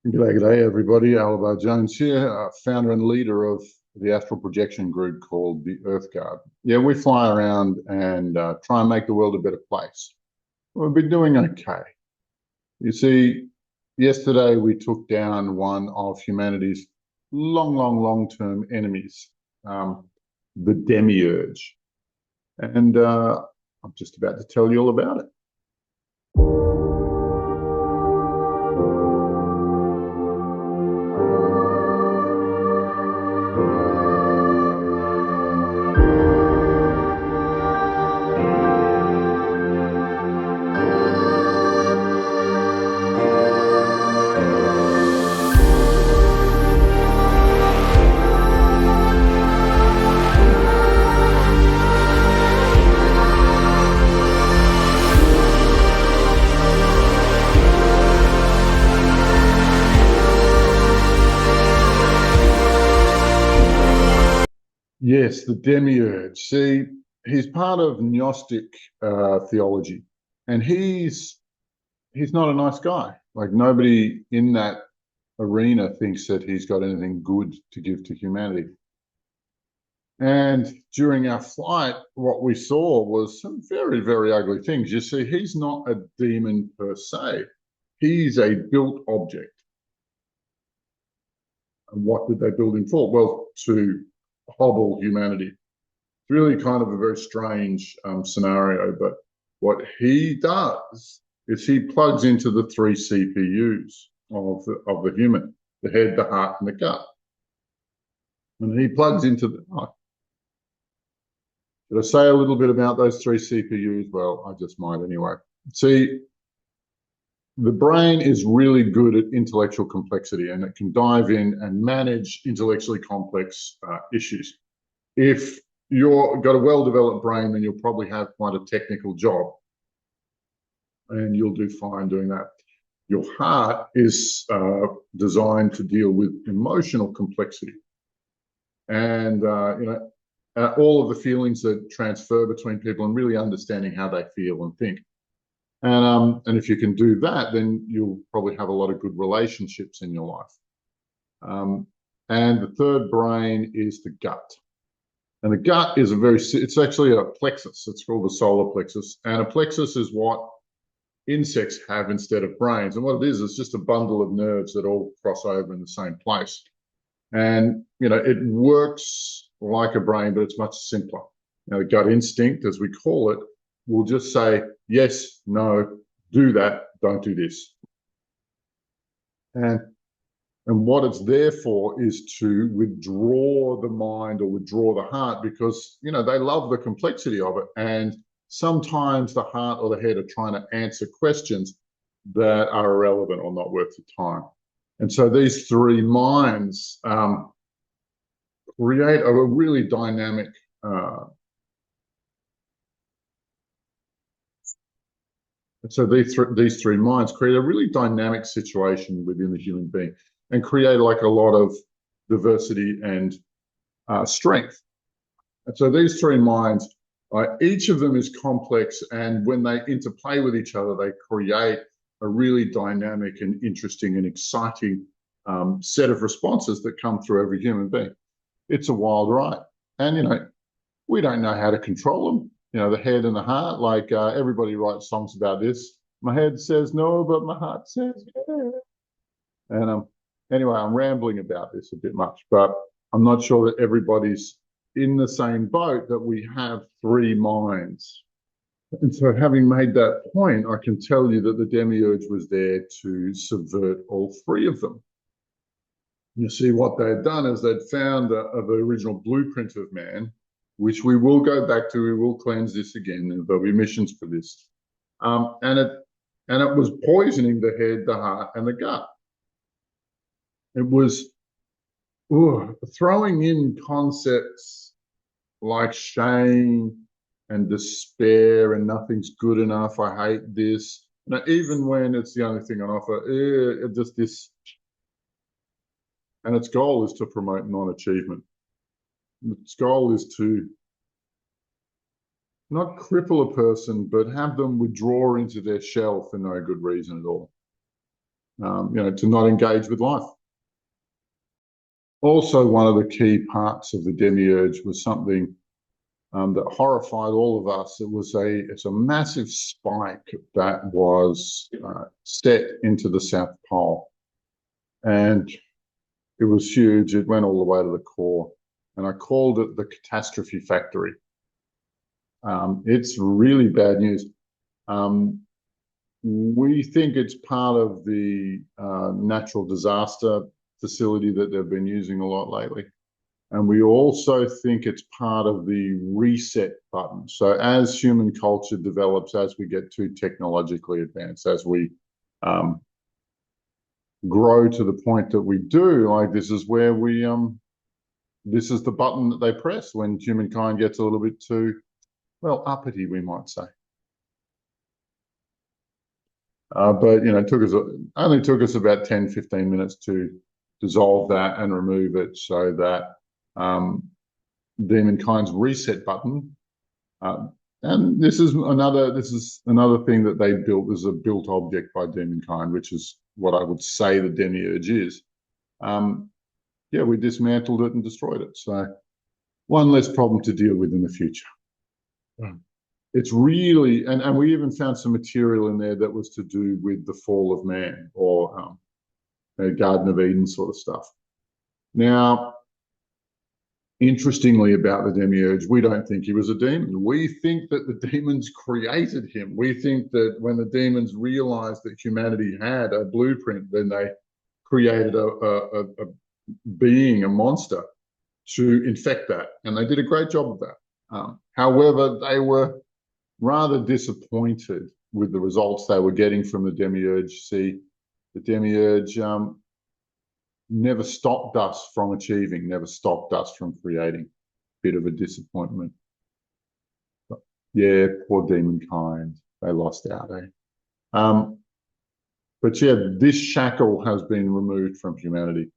G'day, everybody. Alibar Jones here, founder and leader of the astral projection group called the Earth Guard. Yeah, we fly around and try and make the world a better place. We've been doing okay. You see, yesterday we took down one of humanity's long-term enemies, the DemiUrge. And I'm just about to tell you all about it. Yes, the DemiUrge. See, he's part of Gnostic theology, and he's not a nice guy. Like, nobody in that arena thinks that he's got anything good to give to humanity. And during our flight, what we saw was some very ugly things. You see, he's not a demon per se. He's a built object. And what did they build him for? Well, to hobble humanity. It's really kind of a very strange scenario, but what he does is he plugs into the three CPUs of the human: the head, the heart, and the gut. And he plugs into the. Did I say a little bit about those three CPUs? Well, I just might anyway. See, the brain is really good at intellectual complexity, and it can dive in and manage intellectually complex issues. If you've got a well-developed brain, then you'll probably have quite a technical job, and you'll do fine doing that. Your heart is designed to deal with emotional complexity, and all of the feelings that transfer between people, and really understanding how they feel and think. And if you can do that, then you'll probably have a lot of good relationships in your life. And the third brain is the gut. And the gut is it's actually a plexus. It's called the solar plexus. And a plexus is what insects have instead of brains. And what it is just a bundle of nerves that all cross over in the same place. And, it works like a brain, but it's much simpler. The gut instinct, as we call it, will just say, yes, no, do that, don't do this. And what it's there for is to withdraw the mind or withdraw the heart, because, they love the complexity of it. And sometimes the heart or the head are trying to answer questions that are irrelevant or not worth the time. And so these three minds create a really dynamic so these three minds create a really dynamic situation within the human being and create like a lot of diversity and strength. And so these three minds, each of them is complex, and when they interplay with each other, they create a really dynamic and interesting and exciting set of responses that come through every human being. It's a wild ride. And, we don't know how to control them. The head and the heart, like everybody writes songs about this. My head says no, but my heart says yeah. And anyway, I'm rambling about this a bit much, but I'm not sure that everybody's in the same boat, that we have three minds. And so, having made that point, I can tell you that the DemiUrge was there to subvert all three of them. You see, what they had done is they'd found the original blueprint of man, which we will go back to. We will cleanse this again. There'll be missions for this. And it was poisoning the head, the heart, and the gut. It was throwing in concepts like shame and despair and nothing's good enough. I hate this. Even when it's the only thing on offer, just this. And its goal is to promote non-achievement. Its goal is to not cripple a person, but have them withdraw into their shell for no good reason at all. to not engage with life. Also, one of the key parts of the DemiUrge was something that horrified all of us. It's a massive spike that was set into the South Pole, and it was huge. It went all the way to the core, and I called it the catastrophe factory. It's really bad news. We think it's part of the natural disaster facility that they've been using a lot lately. And we also think it's part of the reset button. So as human culture develops, as we get too technologically advanced, as we grow to the point that we do, like this is where this is the button that they press when humankind gets a little bit too, well, uppity, we might say. But it only took us about 10, 15 minutes to dissolve that and remove it, so that Demonkind's reset button, and this is another thing that they built. This is a built object by Demonkind, which is what I would say the DemiUrge is. Yeah, we dismantled it and destroyed it. So one less problem to deal with in the future. It's really, and we even found some material in there that was to do with the fall of man, or Garden of Eden sort of stuff. Now, interestingly about the DemiUrge, we don't think he was a demon. We think that the demons created him. We think that when the demons realized that humanity had a blueprint, then they created a being, a monster, to infect that. And they did a great job of that. However, they were rather disappointed with the results they were getting from the DemiUrge. See, the DemiUrge never stopped us from achieving, never stopped us from creating. Bit of a disappointment. But yeah, poor Demonkind. They lost out, eh? But yeah, this shackle has been removed from humanity.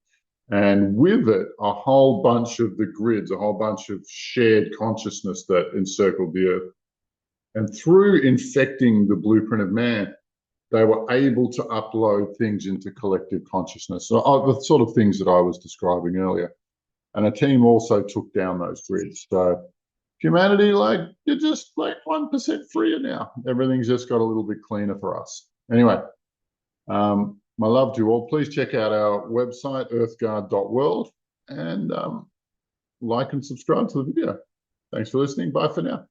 And with it, a whole bunch of the grids, a whole bunch of shared consciousness that encircled the earth. And through infecting the blueprint of man, they were able to upload things into collective consciousness. So the sort of things that I was describing earlier. And a team also took down those grids. So humanity, you're just 1% freer now. Everything's just got a little bit cleaner for us. Anyway, my love to you all. Please check out our website, earthguard.world, and like and subscribe to the video. Thanks for listening. Bye for now.